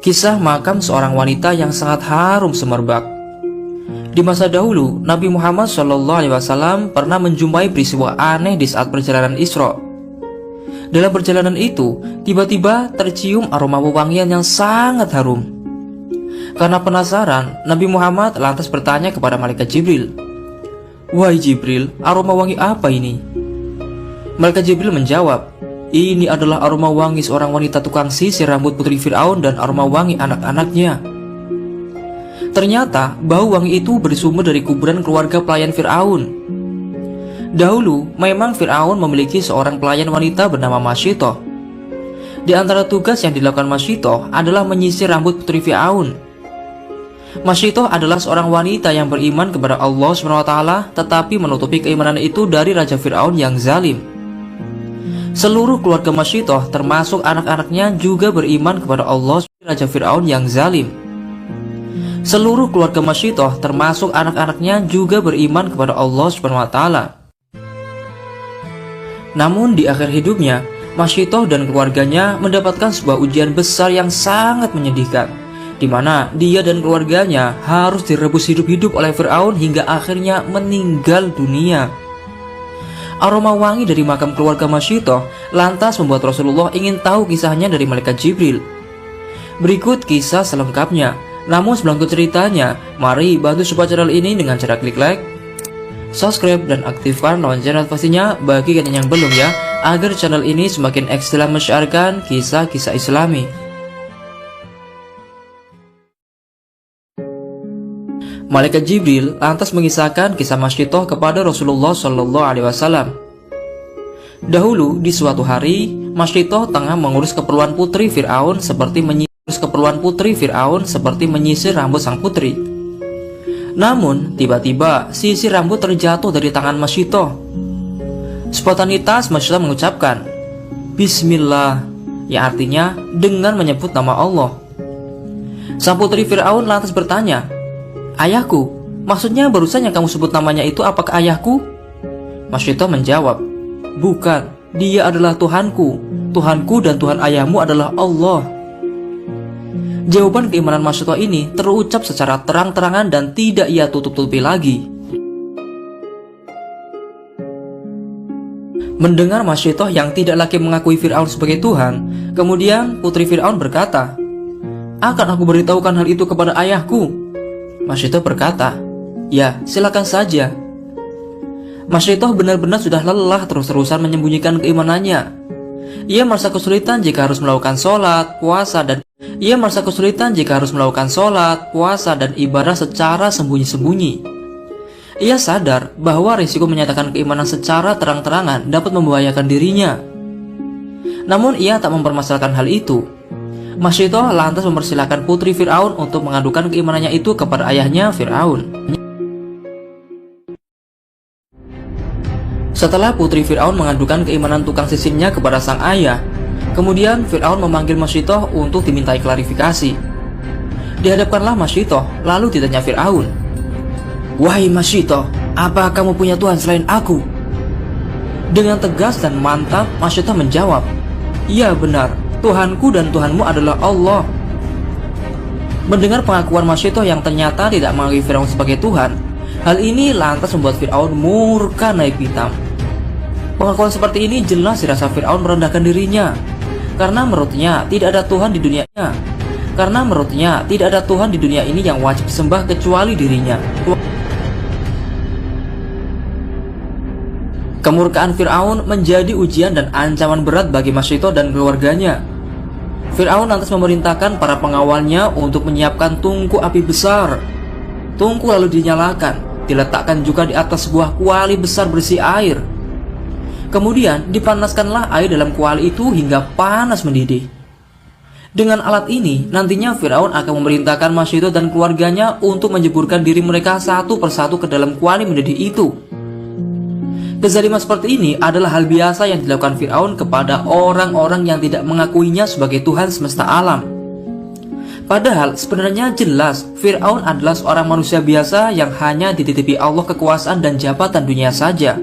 Kisah makam seorang wanita yang sangat harum semerbak. Di masa dahulu, Nabi Muhammad SAW pernah menjumpai peristiwa aneh di saat perjalanan Isra. Dalam perjalanan itu, tiba-tiba tercium aroma wewangian yang sangat harum. Karena penasaran, Nabi Muhammad lantas bertanya kepada malaikat Jibril, "Wahai Jibril, aroma wangi apa ini?" Malaikat Jibril menjawab, "Ini adalah aroma wangi seorang wanita tukang sisir rambut putri Fir'aun dan aroma wangi anak-anaknya." Ternyata bau wangi itu bersumber dari kuburan keluarga pelayan Fir'aun. Dahulu memang Fir'aun memiliki seorang pelayan wanita bernama Masyitoh. Di antara tugas yang dilakukan Masyitoh adalah menyisir rambut putri Fir'aun. Masyitoh adalah seorang wanita yang beriman kepada Allah SWT, tetapi menutupi keimanan itu dari Raja Fir'aun yang zalim. Seluruh keluarga Masyitoh termasuk anak-anaknya juga beriman kepada Allah Raja Fir'aun yang zalim. Seluruh keluarga Masyitoh termasuk anak-anaknya juga beriman kepada Allah SWT. Namun di akhir hidupnya, Masyitoh dan keluarganya mendapatkan sebuah ujian besar yang sangat menyedihkan, di mana dia dan keluarganya harus direbus hidup-hidup oleh Fir'aun hingga akhirnya meninggal dunia. Aroma wangi dari makam keluarga Masyitoh lantas membuat Rasulullah ingin tahu kisahnya dari malaikat Jibril. Berikut kisah selengkapnya. Namun sebelum ke ceritanya, mari bantu support channel ini dengan cara klik like, subscribe, dan aktifkan lonceng notifikasinya bagi kalian yang belum ya, agar channel ini semakin eksis dalam mensiarkan kisah-kisah Islami. Malaikat Jibril lantas mengisahkan kisah Masyitoh kepada Rasulullah SAW. Dahulu di suatu hari, Masyitoh tengah mengurus keperluan putri Fir'aun seperti menyisir rambut sang putri. Namun tiba-tiba sisir rambut terjatuh dari tangan Masyitoh. Spontanitas Masyitoh mengucapkan Bismillah, yang artinya dengan menyebut nama Allah. Sang putri Fir'aun lantas bertanya, "Ayahku, maksudnya barusan yang kamu sebut namanya itu apakah ayahku?" Masyitoh menjawab, "Bukan, dia adalah Tuhanku. Tuhanku dan Tuhan ayahmu adalah Allah." Jawaban keimanan Masyitoh ini terucap secara terang-terangan dan tidak ia tutup-tutupi lagi. Mendengar Masyitoh yang tidak lagi mengakui Fir'aun sebagai Tuhan, kemudian putri Fir'aun berkata, "Akan aku beritahukan hal itu kepada ayahku." Masyitoh berkata, "Ya, silakan saja." Masyitoh benar-benar sudah lelah terus-terusan menyembunyikan keimanannya. Ia merasa kesulitan jika harus melakukan sholat, puasa, dan ibadah secara sembunyi-sembunyi. Ia sadar bahwa risiko menyatakan keimanan secara terang-terangan dapat membahayakan dirinya. Namun ia tak mempermasalahkan hal itu. Masyitoh lantas mempersilahkan putri Fir'aun untuk mengadukan keimanannya itu kepada ayahnya Fir'aun. Setelah putri Fir'aun mengadukan keimanan tukang sisirnya kepada sang ayah, kemudian Fir'aun memanggil Masyitoh untuk dimintai klarifikasi. Dihadapkanlah Masyitoh, lalu ditanya Fir'aun, "Wahai Masyitoh, apa kamu punya Tuhan selain aku?" Dengan tegas dan mantap, Masyitoh menjawab, "Ya benar, Tuhanku dan Tuhanmu adalah Allah." Mendengar pengakuan Masyitoh yang ternyata tidak mengakui Fir'aun sebagai Tuhan, hal ini lantas membuat Fir'aun murka naik pitam. Pengakuan seperti ini jelas dirasa Fir'aun merendahkan dirinya, karena menurutnya tidak ada Tuhan di dunia ini yang wajib disembah kecuali dirinya. Kemurkaan Fir'aun menjadi ujian dan ancaman berat bagi Masyitoh dan keluarganya. Fir'aun lantas memerintahkan para pengawalnya untuk menyiapkan tungku api besar. Tungku lalu dinyalakan, diletakkan juga di atas sebuah kuali besar berisi air. Kemudian dipanaskanlah air dalam kuali itu hingga panas mendidih. Dengan alat ini, nantinya Fir'aun akan memerintahkan Masyitoh dan keluarganya untuk menjeburkan diri mereka satu persatu ke dalam kuali mendidih itu. Kezaliman seperti ini adalah hal biasa yang dilakukan Fir'aun kepada orang-orang yang tidak mengakuinya sebagai Tuhan semesta alam. Padahal sebenarnya jelas Fir'aun adalah seorang manusia biasa yang hanya dititipi Allah kekuasaan dan jabatan dunia saja.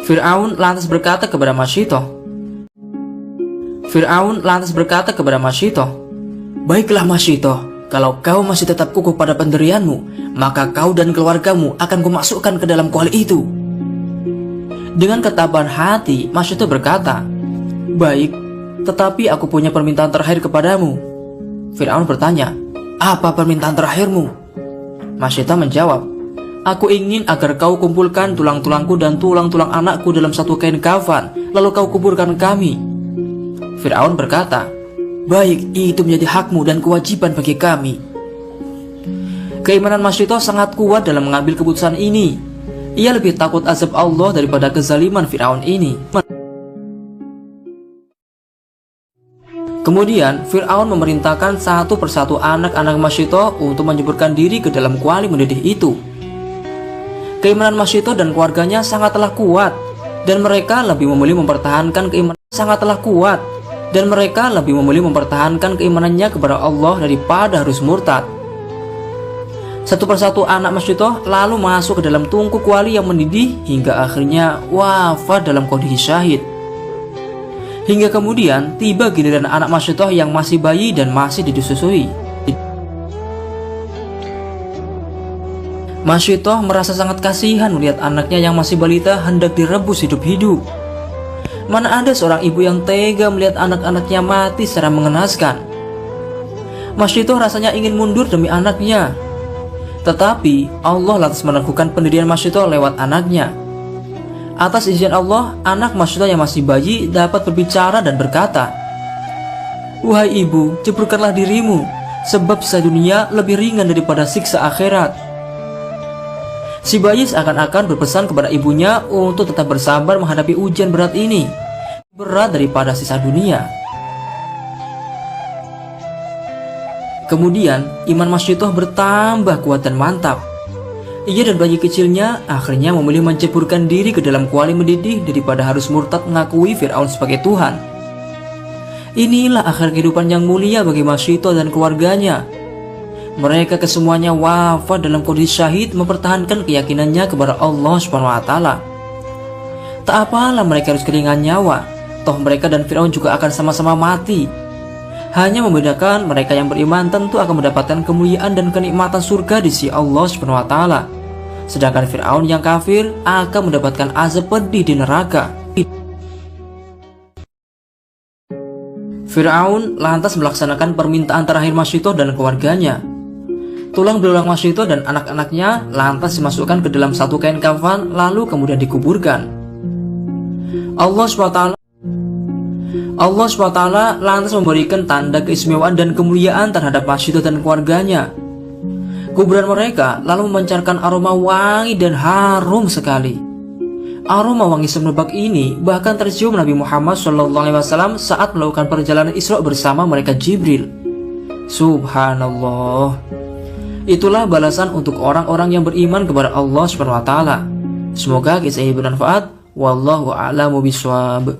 Fir'aun lantas berkata kepada Masyitoh, Fir'aun lantas berkata kepada Masyitoh, "Baiklah Masyitoh, kalau kau masih tetap kukuh pada pendirianmu, maka kau dan keluargamu akan kumasukkan ke dalam kuali itu." Dengan ketabahan hati, Masyitoh berkata, "Baik, tetapi aku punya permintaan terakhir kepadamu." Fir'aun bertanya, "Apa permintaan terakhirmu?" Masyitoh menjawab, "Aku ingin agar kau kumpulkan tulang-tulangku dan tulang-tulang anakku dalam satu kain kafan, lalu kau kuburkan kami." Fir'aun berkata, "Baik, itu menjadi hakmu dan kewajiban bagi kami." Keimanan Masyitoh sangat kuat dalam mengambil keputusan ini. Ia lebih takut azab Allah daripada kezaliman Fir'aun ini. Kemudian Fir'aun memerintahkan satu persatu anak-anak Masyitoh untuk menyeburkan diri ke dalam kuali mendidih itu. Keimanan Masyitoh dan keluarganya sangatlah kuat, dan mereka lebih memilih mempertahankan keimanannya kepada Allah daripada harus murtad. Satu persatu anak Masyitoh lalu masuk ke dalam tungku kuali yang mendidih hingga akhirnya wafat dalam kondisi syahid. Hingga kemudian tiba giliran anak Masyitoh yang masih bayi dan masih disusui. Masyitoh merasa sangat kasihan melihat anaknya yang masih balita hendak direbus hidup-hidup. Mana ada seorang ibu yang tega melihat anak-anaknya mati secara mengenaskan. Masyitoh rasanya ingin mundur demi anaknya. Tetapi Allah lantas meneguhkan pendirian Masyitoh lewat anaknya. Atas izin Allah, anak Masyitoh yang masih bayi dapat berbicara dan berkata, "Wahai ibu, ceburkanlah dirimu, sebab siksa dunia lebih ringan daripada siksa akhirat." Si bayi seakan-akan berpesan kepada ibunya untuk tetap bersabar menghadapi ujian berat ini, berat daripada siksa dunia. Kemudian iman Masyitoh bertambah kuat dan mantap. Ia dan bayi kecilnya akhirnya memilih menceburkan diri ke dalam kuali mendidih daripada harus murtad mengakui Fir'aun sebagai Tuhan. Inilah akhir kehidupan yang mulia bagi Masyitoh dan keluarganya. Mereka kesemuanya wafat dalam kondisi syahid mempertahankan keyakinannya kepada Allah SWT. Tak apalah mereka harus kehilangan nyawa, toh mereka dan Fir'aun juga akan sama-sama mati. Hanya membedakan mereka yang beriman tentu akan mendapatkan kemuliaan dan kenikmatan surga di sisi Allah SWT. Sedangkan Fir'aun yang kafir akan mendapatkan azab pedih di neraka. Fir'aun lantas melaksanakan permintaan terakhir Masyitoh dan keluarganya. Tulang belulang Masyitoh dan anak-anaknya lantas dimasukkan ke dalam satu kain kafan lalu kemudian dikuburkan. Allah SWT lantas memberikan tanda keistimewaan dan kemuliaan terhadap Masyitoh dan keluarganya. Kuburan mereka lalu memancarkan aroma wangi dan harum sekali. Aroma wangi semerbak ini bahkan tercium Nabi Muhammad SAW saat melakukan perjalanan Isra bersama malaikat Jibril. Subhanallah. Itulah balasan untuk orang-orang yang beriman kepada Allah SWT. Semoga kisah ini bermanfaat. Wallahu a'lamu bishawab.